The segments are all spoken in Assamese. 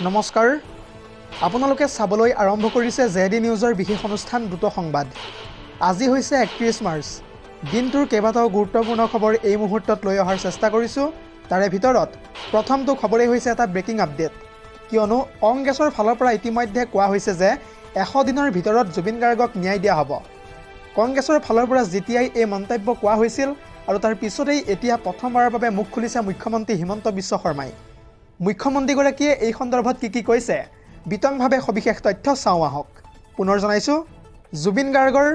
নমস্কাৰ আপোনালোকে চাবলৈ আৰম্ভ কৰিছে জেডি নিউজৰ বিশেষ অনুষ্ঠান দ্ৰুত সংবাদ। আজি হৈছে 31 মাৰ্চ। দিনটোৰ কেইবাটাও গুৰুত্বপূৰ্ণ খবৰ এই মুহূৰ্তত লৈ অহাৰ চেষ্টা কৰিছোঁ। তাৰে ভিতৰত প্ৰথমটো খবৰেই হৈছে এটা ব্ৰেকিং আপডেট, কিয়নো কংগ্ৰেছৰ ফালৰ পৰা ইতিমধ্যে কোৱা হৈছে যে 100 দিনৰ ভিতৰত জুবিন গাৰ্গক ন্যায় দিয়া হ'ব। কংগ্ৰেছৰ ফালৰ পৰা যেতিয়াই এই মন্তব্য কোৱা হৈছিল আৰু তাৰ পিছতেই এতিয়া প্ৰথমবাৰৰ বাবে মুখ খুলিছে মুখ্যমন্ত্ৰী হিমন্ত বিশ্ব শৰ্মাই। মুখ্যমন্ত্ৰীগৰাকীয়ে এই সন্দৰ্ভত কি কৈছে বিতংভাৱে সবিশেষ তথ্য চাওঁ আহক। পুনৰ জনাইছোঁ, জুবিন গাৰ্গৰ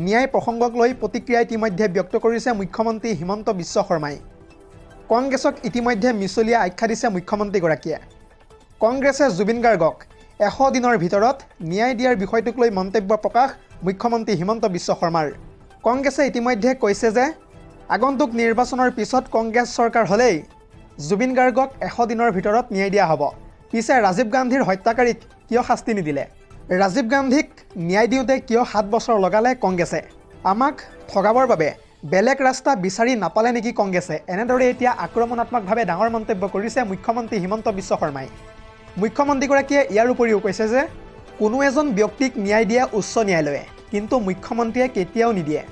ন্যায় প্ৰসংগক লৈ প্ৰতিক্ৰিয়া ইতিমধ্যে ব্যক্ত কৰিছে মুখ্যমন্ত্ৰী হিমন্ত বিশ্ব শৰ্মাই। কংগ্ৰেছক ইতিমধ্যে মিছলীয়া আখ্যা দিছে মুখ্যমন্ত্ৰীগৰাকীয়ে। কংগ্ৰেছে জুবিন গাৰ্গক 100 দিনৰ ভিতৰত ন্যায় দিয়াৰ বিষয়টোক লৈ মন্তব্য প্ৰকাশ মুখ্যমন্ত্ৰী হিমন্ত বিশ্ব শৰ্মাৰ। কংগ্ৰেছে ইতিমধ্যে কৈছে যে আগন্তুক নিৰ্বাচনৰ পিছত কংগ্ৰেছ চৰকাৰ হ'লেই জুবিন গাৰ্গক 100 দিনৰ ভিতৰত ন্যায় দিয়া হ'ব। পিছে ৰাজীৱ গান্ধীৰ হত্যাকাৰীক কিয় শাস্তি নিদিলে? ৰাজীৱ গান্ধীক ন্যায় দিওঁতে কিয় 7 বছৰ লগালে কংগ্ৰেছে? আমাক ঠগাবৰ বাবে বেলেগ ৰাস্তা বিচাৰি নাপালে নেকি কংগ্ৰেছে? এনেদৰে এতিয়া আক্ৰমণাত্মকভাৱে ডাঙৰ মন্তব্য কৰিছে মুখ্যমন্ত্ৰী হিমন্ত বিশ্ব শৰ্মাই। মুখ্যমন্ত্ৰীগৰাকীয়ে ইয়াৰ উপৰিও কৈছে যে কোনো এজন ব্যক্তিক ন্যায় দিয়ে উচ্চ ন্যায়ালয়ে, কিন্তু মুখ্যমন্ত্ৰীয়ে কেতিয়াও নিদিয়ে।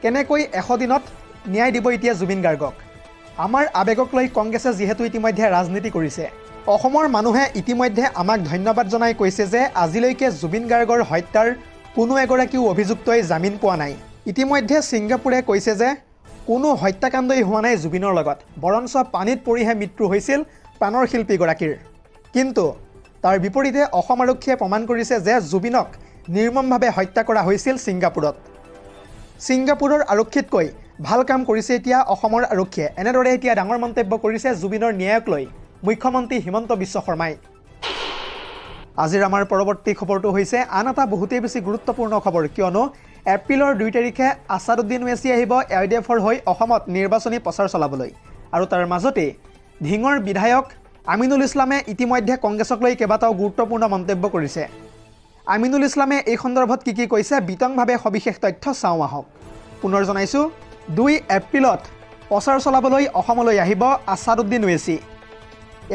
কেনেকৈ 100 দিনত ন্যায় দিব এতিয়া জুবিন গাৰ্গক? আমাৰ আৱেগক লৈ কংগ্ৰেছে যিহেতু ইতিমধ্যে ৰাজনীতি কৰিছে, অসমৰ মানুহে ইতিমধ্যে আমাক ধন্যবাদ জনাই কৈছে যে আজিলৈকে জুবিন গাৰ্গৰ হত্যাৰ কোনো এগৰাকীও অভিযুক্তই জামিন পোৱা নাই। ইতিমধ্যে ছিংগাপুৰে কৈছে যে কোনো হত্যাকাণ্ডই হোৱা নাই জুবিনৰ লগত, বৰঞ্চ পানীত পৰিহে মৃত্যু হৈছিল প্ৰাণৰ শিল্পীগৰাকীৰ। কিন্তু তাৰ বিপৰীতে অসম আৰক্ষীয়ে প্ৰমাণ কৰিছে যে জুবিনক নিৰ্মমভাৱে হত্যা কৰা হৈছিল ছিংগাপুৰত। ছিংগাপুৰৰ আৰক্ষীতকৈ ভাল কাম কৰিছে এতিয়া অসমৰ আৰক্ষীয়ে। এনেদৰে এতিয়া ডাঙৰ মন্তব্য কৰিছে জুবিনৰ ন্যায়ক লৈ মুখ্যমন্ত্ৰী হিমন্ত বিশ্ব শৰ্মাই। আজিৰ আমাৰ পৰৱৰ্তী খবৰটো হৈছে আন এটা বহুতেই বেছি গুৰুত্বপূৰ্ণ খবৰ, কিয়নো এপ্ৰিলৰ 2 তাৰিখে আছাদুদ্দিন ওৱেইচি আহিব AIDFৰ হৈ অসমত নিৰ্বাচনী প্ৰচাৰ চলাবলৈ। আৰু তাৰ মাজতে ধিঙৰ বিধায়ক আমিনুল ইছলামে ইতিমধ্যে কংগ্ৰেছক লৈ কেইবাটাও গুৰুত্বপূৰ্ণ মন্তব্য কৰিছে। আমিনুল ইছলামে এই সন্দৰ্ভত কি কৈছে বিতংভাৱে সবিশেষ তথ্য চাওঁ আহক। পুনৰ জনাইছোঁ, 2 এপ্ৰিলত প্ৰচাৰ চলাবলৈ অসমলৈ আহিব আছাদুদ্দিন ওৱেইচি।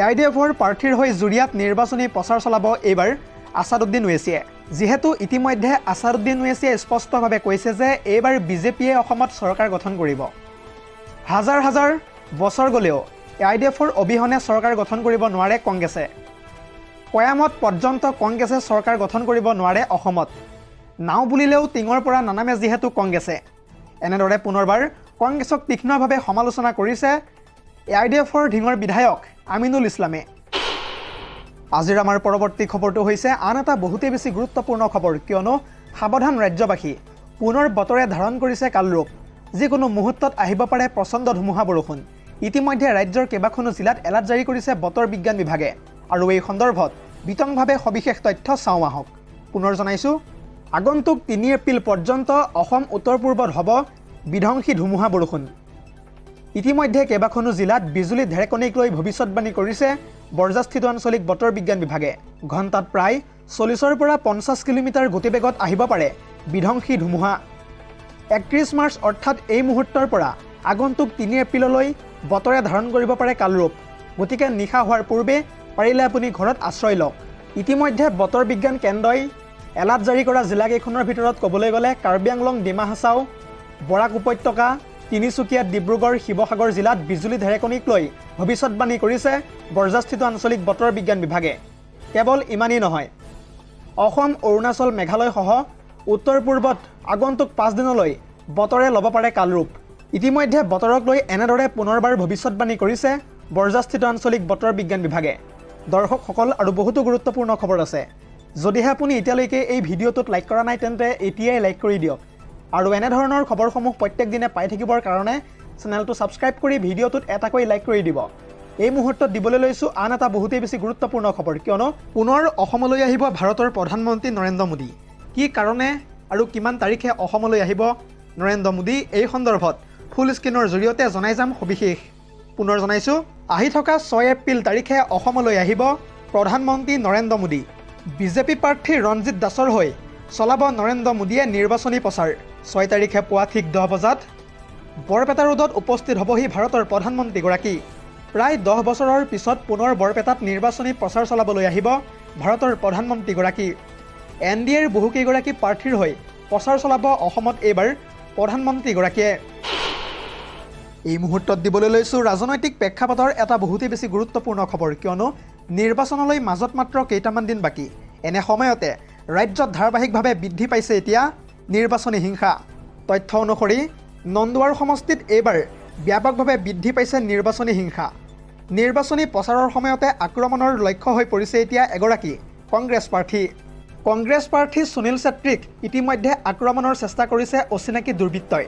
AIDFৰ প্ৰাৰ্থীৰ হৈ জুৰিয়াত নিৰ্বাচনী প্ৰচাৰ চলাব এইবাৰ আছাদুদ্দিন ওৱেইচিয়ে। যিহেতু ইতিমধ্যে আছাদুদ্দিন ওৱেইচিয়ে স্পষ্টভাৱে কৈছে যে এইবাৰ বিজেপিয়ে অসমত চৰকাৰ গঠন কৰিব। হাজাৰ হাজাৰ বছৰ গ'লেও AIDFৰ অবিহনে চৰকাৰ গঠন কৰিব নোৱাৰে কংগ্ৰেছে। কয়ামত পৰ্যন্ত কংগ্ৰেছে চৰকাৰ গঠন কৰিব নোৱাৰে অসমত। নাও বুলিলেও টিঙৰ পৰা নানামে যিহেতু কংগ্ৰেছে। এনেদৰে পুনৰবাৰ কংগ্ৰেছক তীক্ষ্ণভাৱে সমালোচনা কৰিছে AIDFৰ ধিঙৰ বিধায়ক আমিনুল ইছলামে। আজিৰ আমাৰ পৰৱৰ্তী খবৰটো হৈছে আন এটা বহুতেই বেছি গুৰুত্বপূৰ্ণ খবৰ, কিয়নো সাৱধান ৰাজ্যবাসী। পুনৰ বতৰে ধাৰণ কৰিছে কালৰূপ। যিকোনো মুহূৰ্তত আহিব পাৰে প্ৰচণ্ড ধুমুহা বৰষুণ। ইতিমধ্যে ৰাজ্যৰ কেইবাখনো জিলাত এলাৰ্ট জাৰি কৰিছে বতৰ বিজ্ঞান বিভাগে। আৰু এই সন্দৰ্ভত বিতংভাৱে সবিশেষ তথ্য চাওঁ আহক। পুনৰ জনাইছোঁ, আগন্তুক 3 এপ্ৰিল পৰ্যন্ত অসম উত্তৰ পূৰ্বত হ'ব বিধ্বংসী ধুমুহা বৰষুণ। ইতিমধ্যে কেইবাখনো জিলাত বিজুলী ঢেৰেকণীক লৈ ভৱিষ্যতবাণী কৰিছে বৰজাস্থিত আঞ্চলিক বতৰ বিজ্ঞান বিভাগে। ঘণ্টাত প্ৰায় 40ৰ পৰা 50 কিলোমিটাৰ গতিবেগত আহিব পাৰে বিধ্বংসী ধুমুহা। 31 মাৰ্চ অৰ্থাৎ এই মুহূৰ্তৰ পৰা আগন্তুক 3 এপ্ৰিললৈ বতৰে ধাৰণ কৰিব পাৰে কালৰূপ। গতিকে নিশা হোৱাৰ পূৰ্বে পাৰিলে আপুনি ঘৰত আশ্ৰয় লওক। ইতিমধ্যে বতৰ বিজ্ঞান কেন্দ্ৰই এলাৰ্ট জাৰি কৰা জিলাকেইখনৰ ভিতৰত ক'বলৈ গ'লে কাৰ্বি আংলং, ডিমা হাছাও, বৰাক উপত্যকা, তিনিচুকীয়া, ডিব্ৰুগড়, শিৱসাগৰ জিলাত বিজুলী ঢেৰেকণীক লৈ ভৱিষ্যতবাণী কৰিছে বৰজাস্থিত আঞ্চলিক বতৰ বিজ্ঞান বিভাগে। কেৱল ইমানেই নহয়, অসম, অৰুণাচল, মেঘালয় সহ উত্তৰ পূৰ্বত আগন্তুক 5 দিনলৈ বতৰে ল'ব পাৰে কালৰূপ। ইতিমধ্যে বতৰক লৈ এনেদৰে পুনৰবাৰ ভৱিষ্যতবাণী কৰিছে বৰজাস্থিত আঞ্চলিক বতৰ বিজ্ঞান বিভাগে। দৰ্শকসকল, আৰু বহুতো গুৰুত্বপূৰ্ণ খবৰ আছে। যদিহে আপুনি এতিয়ালৈকে এই ভিডিঅ'টোত লাইক কৰা নাই তেন্তে এতিয়াই লাইক কৰি দিয়ক। আৰু এনেধৰণৰ খবৰসমূহ প্ৰত্যেক দিনে পাই থাকিবৰ কাৰণে চেনেলটো ছাবস্ক্ৰাইব কৰি ভিডিঅ'টোত এটাকৈ লাইক কৰি দিব। এই মুহূৰ্তত দিবলৈ লৈছোঁ আন এটা বহুতেই বেছি গুৰুত্বপূৰ্ণ খবৰ, কিয়নো পুনৰ অসমলৈ আহিব ভাৰতৰ প্ৰধানমন্ত্ৰী নৰেন্দ্ৰ মোদী। কি কাৰণে আৰু কিমান তাৰিখে অসমলৈ আহিব নৰেন্দ্ৰ মোদী, এই সন্দৰ্ভত ফুল স্ক্ৰীনৰ জৰিয়তে জনাই যাম সবিশেষ। পুনৰ জনাইছোঁ, আহি থকা 6 এপ্ৰিল তাৰিখে অসমলৈ আহিব প্ৰধানমন্ত্ৰী নৰেন্দ্ৰ মোদী। বিজেপি প্ৰাৰ্থী ৰঞ্জিত দাসৰ হৈ চলাব নৰেন্দ্ৰ মোদীয়ে নিৰ্বাচনী প্ৰচাৰ। 6 তাৰিখে পুৱা ঠিক 10 বজাত বৰপেটা ৰোডত উপস্থিত হ'বহি ভাৰতৰ প্ৰধানমন্ত্ৰীগৰাকী। প্ৰায় 10 বছৰৰ পিছত পুনৰ বৰপেটাত নিৰ্বাচনী প্ৰচাৰ চলাবলৈ আহিব ভাৰতৰ প্ৰধানমন্ত্ৰীগৰাকী। NDAৰ বহুকেইগৰাকী প্ৰাৰ্থীৰ হৈ প্ৰচাৰ চলাব অসমত এইবাৰ প্ৰধানমন্ত্ৰীগৰাকীয়ে। এই মুহূৰ্তত দিবলৈ লৈছোঁ ৰাজনৈতিক প্ৰেক্ষাপটৰ এটা বহুতেই বেছি গুৰুত্বপূৰ্ণ খবৰ, কিয়নো নিৰ্বাচনলৈ মাজত মাত্ৰ কেইটামান দিন বাকী। এনে সময়তে ৰাজ্যত ধাৰাবাহিকভাৱে বৃদ্ধি পাইছে এতিয়া নিৰ্বাচনী হিংসা। তথ্য অনুসৰি নন্দুৱাৰ সমষ্টিত এইবাৰ ব্যাপকভাৱে বৃদ্ধি পাইছে নিৰ্বাচনী হিংসা। নিৰ্বাচনী প্ৰচাৰৰ সময়তে আক্ৰমণৰ লক্ষ্য হৈ পৰিছে এতিয়া এগৰাকী কংগ্ৰেছ প্ৰাৰ্থী। কংগ্ৰেছ প্ৰাৰ্থী সুনীল ছেত্ৰীক ইতিমধ্যে আক্ৰমণৰ চেষ্টা কৰিছে অচিনাকি দুৰ্বৃত্তই।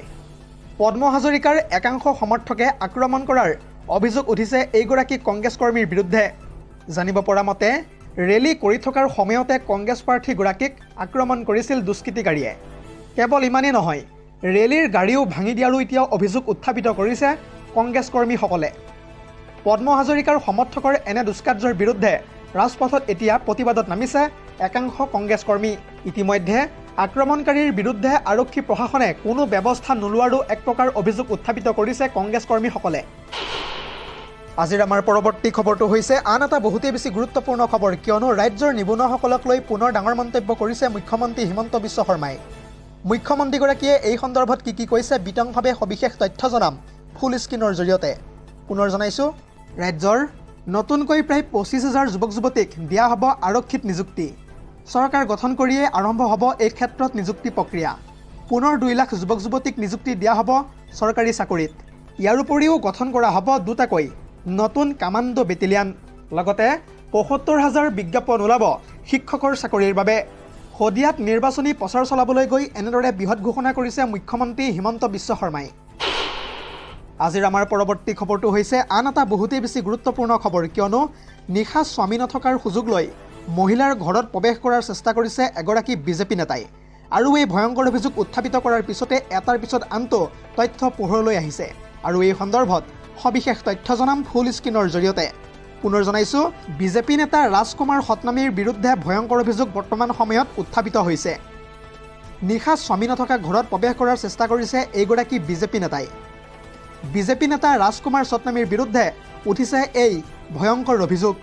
পদ্ম হাজৰিকাৰ একাংশ সমৰ্থকে আক্ৰমণ কৰাৰ অভিযোগ উঠিছে এইগৰাকী কংগ্ৰেছ কৰ্মীৰ বিৰুদ্ধে। জানিব পৰা মতে ৰেলী কৰি থকাৰ সময়তে কংগ্ৰেছ প্ৰাৰ্থীগৰাকীক আক্ৰমণ কৰিছিল দুষ্কৃতিকাৰীয়ে। কেৱল ইমানেই নহয়, ৰেলীৰ গাড়ীও ভাঙি দিয়াৰো এতিয়াও অভিযোগ উত্থাপিত কৰিছে কংগ্ৰেছ কৰ্মীসকলে। পদ্ম হাজৰিকাৰ সমৰ্থকৰ এনে দুষ্কাৰ্যৰ বিৰুদ্ধে ৰাজপথত এতিয়া প্ৰতিবাদত নামিছে একাংশ কংগ্ৰেছ কৰ্মী। ইতিমধ্যে আক্ৰমণকাৰীৰ বিৰুদ্ধে আৰক্ষী প্ৰশাসনে কোনো ব্যৱস্থা নোলোৱাৰো এক প্ৰকাৰ অভিযোগ উত্থাপিত কৰিছে কংগ্ৰেছ কৰ্মীসকলে। আজিৰ আমাৰ পৰৱৰ্তী খবৰটো হৈছে আন এটা বহুতেই বেছি গুৰুত্বপূৰ্ণ খবৰ, কিয়নো ৰাজ্যৰ নিবনুৱাসকলক লৈ পুনৰ ডাঙৰ মন্তব্য কৰিছে মুখ্যমন্ত্ৰী হিমন্ত বিশ্ব শৰ্মাই। মুখ্যমন্ত্ৰীগৰাকীয়ে এই সন্দৰ্ভত কি কৈছে বিতংভাৱে সবিশেষ তথ্য জনাম ফুল স্ক্ৰীনৰ জৰিয়তে। পুনৰ জনাইছোঁ, ৰাজ্যৰ নতুনকৈ প্ৰায় 25,000 যুৱক যুৱতীক দিয়া হ'ব আৰক্ষীত নিযুক্তি। চৰকাৰ গঠন কৰিয়েই আৰম্ভ হ'ব এই ক্ষেত্ৰত নিযুক্তি প্ৰক্ৰিয়া। পুনৰ 2 লাখ যুৱক যুৱতীক নিযুক্তি দিয়া হ'ব চৰকাৰী চাকৰিত। ইয়াৰ উপৰিও গঠন কৰা হ'ব দুটাকৈ নতুন কামাণ্ডো বেটেলিয়ান। লগতে 75,000 বিজ্ঞাপন ওলাব শিক্ষকৰ চাকৰিৰ বাবে। শদিয়াত নিৰ্বাচনী প্ৰচাৰ চলাবলৈ গৈ এনেদৰে বৃহৎ ঘোষণা কৰিছে মুখ্যমন্ত্ৰী হিমন্ত বিশ্ব শৰ্মাই। আজিৰ আমাৰ পৰৱৰ্তী খবৰটো হৈছে আন এটা বহুতেই বেছি গুৰুত্বপূৰ্ণ খবৰ, কিয়নো নিশা স্বামী নথকাৰ সুযোগ লৈ মহিলাৰ ঘৰত প্ৰৱেশ কৰাৰ চেষ্টা কৰিছে এগৰাকী বিজেপি নেতাই। আৰু এই ভয়ংকৰ অভিযোগ উত্থাপিত কৰাৰ পিছতে এটাৰ পিছত আনটো তথ্য পোহৰলৈ আহিছে। আৰু এই সন্দৰ্ভত সবিশেষ তথ্য জনাম ফুল স্ক্ৰীনৰ জৰিয়তে। পুনৰ জনাইছোঁ, বিজেপি নেতা ৰাজকুমাৰ সতনামীৰ বিৰুদ্ধে ভয়ংকৰ অভিযোগ বৰ্তমান সময়ত উত্থাপিত হৈছে। নিশা স্বামী নথকা ঘৰত প্ৰৱেশ কৰাৰ চেষ্টা কৰিছে এইগৰাকী বিজেপি নেতাই। বিজেপি নেতা ৰাজকুমাৰ সতনামীৰ বিৰুদ্ধে উঠিছে এই ভয়ংকৰ অভিযোগ।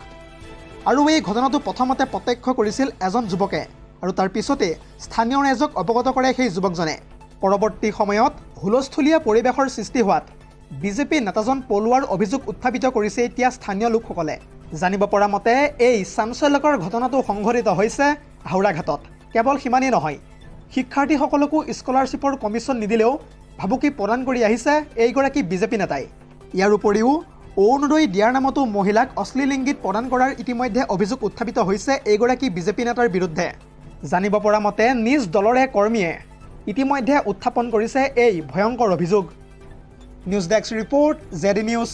আৰু এই ঘটনাটো প্ৰথমতে প্ৰত্যক্ষ কৰিছিল এজন যুৱকে, আৰু তাৰ পিছতে স্থানীয় ৰাইজক অৱগত কৰে সেই যুৱকজনে। পৰৱৰ্তী সময়ত হুলস্থুলীয়া পৰিৱেশৰ সৃষ্টি হোৱাত বিজেপি নেতাজন পলোৱাৰ অভিযোগ উত্থাপিত কৰিছে এতিয়া স্থানীয় লোকসকলে। জানিব পৰা মতে এই চাঞ্চল্যকৰ ঘটনাটো সংঘটিত হৈছে হাওৰাঘাটত। কেৱল সিমানেই নহয়, শিক্ষাৰ্থীসকলকো স্কলাৰশ্বিপৰ কমিশ্যন নিদিলেও ভাবুকি প্ৰদান কৰি আহিছে এইগৰাকী বিজেপি নেতাই। ইয়াৰ উপৰিও অৰুণোদয় দিয়াৰ নামতো মহিলাক অশ্লীল ইংগিত প্ৰদান কৰাৰ ইতিমধ্যে অভিযোগ উত্থাপিত হৈছে এইগৰাকী বিজেপি নেতাৰ বিৰুদ্ধে। জানিব পৰা মতে নিজ দলৰে কৰ্মীয়ে ইতিমধ্যে উত্থাপন কৰিছে এই ভয়ংকৰ অভিযোগ। News desk report, ZD news.